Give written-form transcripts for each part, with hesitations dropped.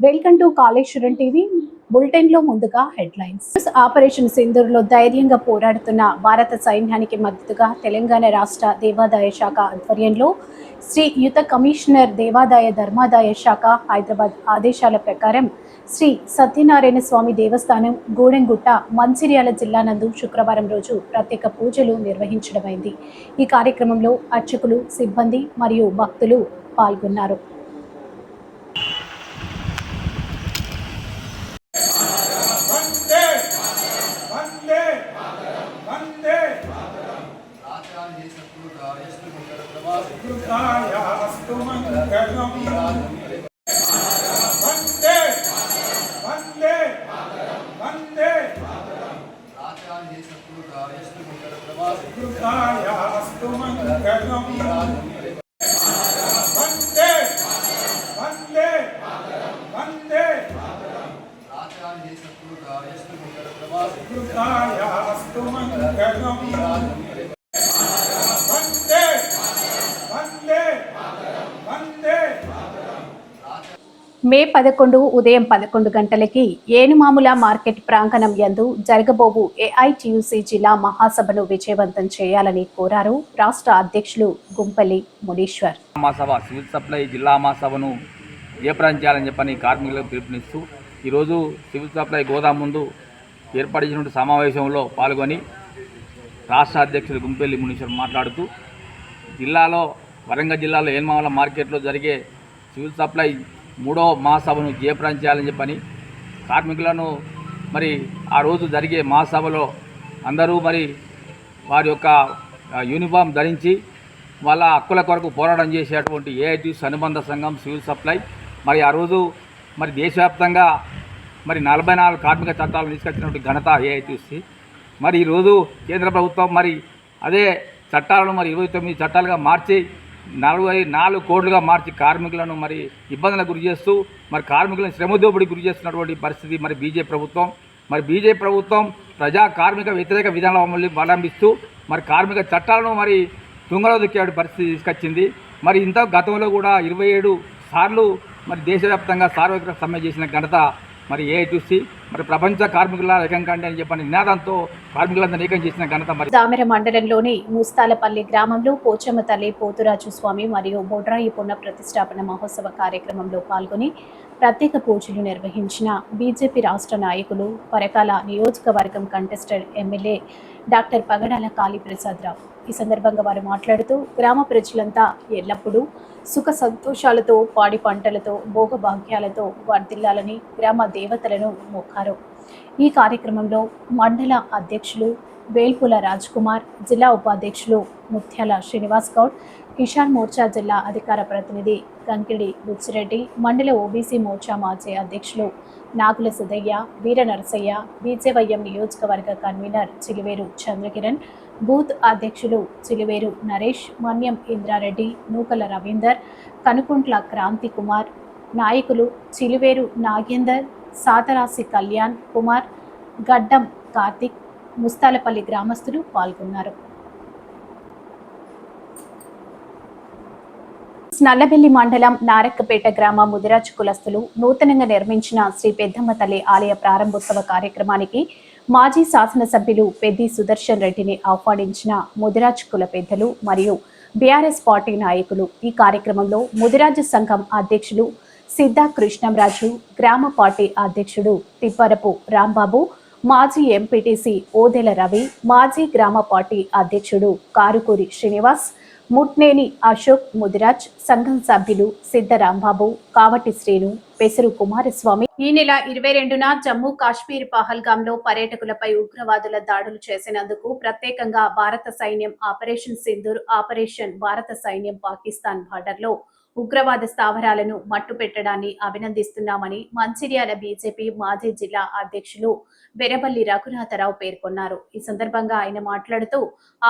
Welcome to Kaleshwaram TV. Bulletin లో ముందుగా headlines. Operation సింధూర్లో ధైర్యంగా పోరాడుతున్న భారత సైన్యానికి మద్దతుగా తెలంగాణ రాష్ట్ర దేవాదాయ శాఖ ఆధ్వర్యంలో శ్రీ యుత కమిషనర్ దేవాదాయ ధర్మాదాయ శాఖ హైదరాబాద్ ఆదేశాల ప్రకారం శ్రీ సత్యనారాయణ స్వామి దేవస్థానం గూడెంగుట్ట మంచిర్యాల జిల్లా నందు శుక్రవారం రోజు ప్రత్యేక పూజలు నిర్వహించడమైంది. ఈ కార్యక్రమంలో అర్చకులు, సిబ్బంది మరియు భక్తులు పాల్గొన్నారు. మే 11 ఉదయం 11 గంటలకి ఏనుమాముల మార్కెట్ ప్రాంగణం యందు జరగబోవు ఏఐటియుసి జిల్లా మహాసభను విజయవంతం చేయాలని కోరారు రాష్ట్ర అధ్యక్షులు గుంపల్లి మునీశ్వర్. మహాసభ సివిల్ సప్లై జిల్లా మహాసభను జయప్రదం చేయాలని చెప్పని కార్మికులకు పిలుపునిస్తూ ఈరోజు సివిల్ సప్లై గోదాం ముందు ఏర్పడిన సమావేశంలో పాల్గొని రాష్ట్ర అధ్యక్షులు గుంపల్లి మునీశ్వర్ మాట్లాడుతూ జిల్లాలో వరంగల్ జిల్లాలో ఏనుమాముల మార్కెట్లో జరిగే సివిల్ సప్లై 3వ మహాసభను జయప్రదం చేయాలని చెప్పని కార్మికులను మరి ఆ రోజు జరిగే మహాసభలో అందరూ మరి వారి యొక్క యూనిఫామ్ ధరించి వాళ్ళ హక్కుల కొరకు పోరాటం చేసేటువంటి ఏఐటియుసి అనుబంధ సంఘం సివిల్ సప్లై మరి ఆ రోజు మరి దేశవ్యాప్తంగా మరి 44 కార్మిక చట్టాలను తీసుకొచ్చినటువంటి ఘనత ఏఐటియుసి. మరి ఈరోజు కేంద్ర ప్రభుత్వం మరి అదే చట్టాలను మరి 29 చట్టాలుగా మార్చి 44 కోట్లుగా మార్చి కార్మికులను మరి ఇబ్బందులకు గురి చేస్తూ మరి కార్మికులను శ్రమదోపిడికి గురి చేస్తున్నటువంటి పరిస్థితి మరి బీజేపీ ప్రభుత్వం ప్రజా కార్మిక వ్యతిరేక విధానాలను అవలంబిస్తూ మరి కార్మిక చట్టాలను మరి తుంగలో దొక్కే పరిస్థితి తీసుకొచ్చింది. మరి ఇంత గతంలో కూడా 27 సార్లు మరి దేశవ్యాప్తంగా సార్వత్రిక సమ్మె చేసిన ఘనత మరి ఏఐటియుసి మరి ప్రపంచ కార్మికుల ఏకం కంటే అని చెప్పని నినాదంతో కార్మికులందరూ ఏకం చేసిన ఘనత మరి దామెర మండలంలోని ముస్తాలపల్లి గ్రామంలో పోచమ్మ తల్లి పోతురాజు స్వామి మరియు బొడ్రాయి పునః ప్రతిష్టాపన మహోత్సవ కార్యక్రమంలో పాల్గొని ప్రత్యేక పూజలు నిర్వహించిన బీజేపీ రాష్ట్ర నాయకులు పరకాల నియోజకవర్గం కంటెస్టెడ్ ఎమ్మెల్యే డాక్టర్ పగడాల కాళీప్రసాదరావు. ఈ సందర్భంగా వారు మాట్లాడుతూ గ్రామ ప్రజలంతా ఎల్లప్పుడూ సుఖ సంతోషాలతో, పాడి పంటలతో, భోగభాగ్యాలతో వర్ధిల్లాలని గ్రామ దేవతలను మొక్కారు. ఈ కార్యక్రమంలో మండల అధ్యక్షులు వేల్పుల రాజ్ కుమార్, జిల్లా ఉపాధ్యక్షులు ముత్యాల శ్రీనివాస్ గౌడ్, కిసాన్ మోర్చా జిల్లా అధికార ప్రతినిధి కంకిడి బుచ్చిరెడ్డి, మండల ఓబీసీ మోర్చా మాజీ అధ్యక్షులు నాగుల సుధయ్య, వీర నరసయ్య, బీజేవైఎం నియోజకవర్గ కన్వీనర్ చిలివేరు చంద్రకిరణ్, బూత్ అధ్యక్షులు చిలివేరు నరేష్, మన్యం ఇంద్రారెడ్డి, నూకల రవీందర్, కనుకుంట్ల క్రాంతి కుమార్, నాయకులు చిలివేరు నాగేందర్, సాతరాసి కళ్యాణ్ కుమార్, గడ్డం కార్తిక్, ముస్తాలపల్లి గ్రామస్తులు పాల్గొన్నారు. నల్లబెల్లి మండలం నారక్కపేట గ్రామ ముదిరాజ్ కులస్తులు నూతనంగా నిర్మించిన శ్రీ పెద్దమ్మ తల్లి ఆలయ ప్రారంభోత్సవ కార్యక్రమానికి మాజీ శాసనసభ్యులు పెద్ది సుదర్శన్ రెడ్డిని ఆహ్వానించిన ముదిరాజ్ కుల పెద్దలు మరియు బీఆర్ఎస్ పార్టీ నాయకులు. ఈ కార్యక్రమంలో ముదిరాజ్ సంఘం అధ్యక్షులు సిద్ధా కృష్ణంరాజు, గ్రామ పార్టీ అధ్యక్షుడు తిప్పరపు రాంబాబు, మాజీ ఎంపీటీసీ ఓదెల రవి, మాజీ గ్రామ పార్టీ అధ్యక్షుడు కారుకూరి శ్రీనివాస్, ముట్నేని అశోక్, ముదిరాజ్ సంఘం సభ్యులు సిద్ధరాంబాబు, కావటి శ్రీను, పెసరు కుమారస్వామి. ఈ నెల 22న జమ్మూ కాశ్మీర్ పహల్గాంలో పర్యాటకులపై ఉగ్రవాదుల దాడులు చేసినందుకు ప్రత్యేకంగా భారత సైన్యం ఆపరేషన్ సింధూర్, ఆపరేషన్ భారత సైన్యం పాకిస్తాన్ బార్డర్లో ఉగ్రవాద స్థావరాలను మట్టుపెట్టడాన్ని అభినందిస్తున్నామని మంచిర్యాల బీజేపీ మాజీ జిల్లా అధ్యక్షులు వెరబల్లి రఘునాథరావు పేర్కొన్నారు. ఈ సందర్భంగా ఆయన మాట్లాడుతూ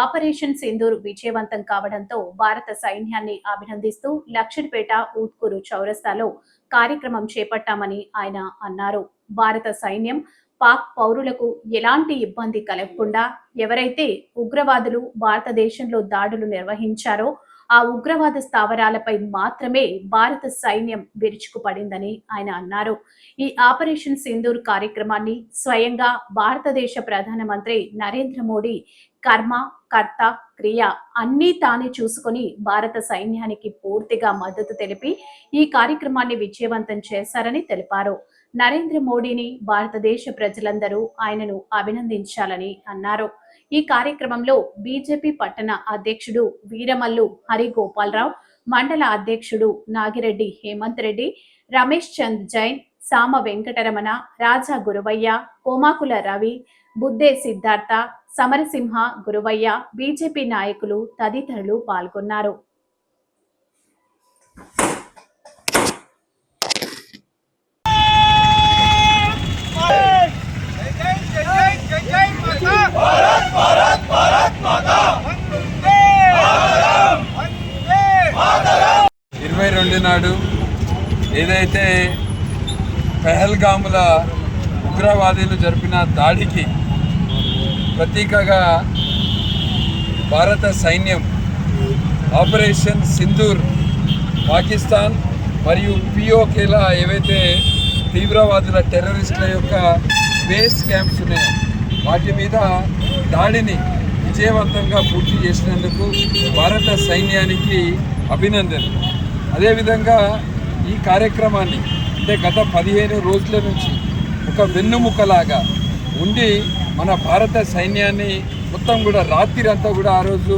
ఆపరేషన్ సింధూర్ విజయవంతం కావడంతో భారత సైన్యాన్ని అభినందిస్తూ లక్షడ్పేట ఊత్కూరు చౌరస్తాలో కార్యక్రమం చేపట్టామని ఆయన అన్నారు. భారత సైన్యం పాక్ పౌరులకు ఎలాంటి ఇబ్బంది కలగకుండా ఎవరైతే ఉగ్రవాదులు భారతదేశంలో దాడులు నిర్వహించారో ఆ ఉగ్రవాద స్థావరాలపై మాత్రమే భారత సైన్యం విరుచుకుపడిందని ఆయన అన్నారు. ఈ ఆపరేషన్ సింధూర్ కార్యక్రమాన్ని స్వయంగా భారతదేశ ప్రధానమంత్రి నరేంద్ర మోడీ కర్మ, కర్త, క్రియ అన్నీ తానే చూసుకొని భారత సైన్యానికి పూర్తిగా మద్దతు తెలిపి ఈ కార్యక్రమాన్ని విజయవంతం చేశారని తెలిపారు. నరేంద్ర మోడీని భారతదేశ ప్రజలందరూ ఆయనను అభినందించాలని అన్నారు. ఈ కార్యక్రమంలో బీజేపీ పట్టణ అధ్యక్షుడు వీరమల్లు హరిగోపాలరావు, మండల అధ్యక్షుడు నాగిరెడ్డి హేమంత్ రెడ్డి, రమేష్ చంద్ జైన్, సామ వెంకటరమణ, రాజా గురువయ్య, కోమాకుల రవి, బుద్దే సిద్ధార్థ, సమరసింహ గురువయ్య, బీజేపీ నాయకులు తదితరులు పాల్గొన్నారు. నాడు ఏదైతే పెహల్గాముల ఉగ్రవాదులు జరిపిన దాడికి ప్రతీకగా భారత సైన్యం ఆపరేషన్ సింధూర్ పాకిస్తాన్ మరియు పిఓకేల ఏవైతే తీవ్రవాదుల టెర్రరిస్టుల యొక్క బేస్ క్యాంప్స్ ఉన్నాయో వాటి మీద దాడిని విజయవంతంగా పూర్తి చేసినందుకు భారత సైన్యానికి అభినందనలు. అదేవిధంగా ఈ కార్యక్రమాన్ని అంటే గత 15 రోజుల నుంచి ఒక వెన్నుముకలాగా ఉండి మన భారత సైన్యాన్ని మొత్తం కూడా రాత్రి అంతా కూడా ఆ రోజు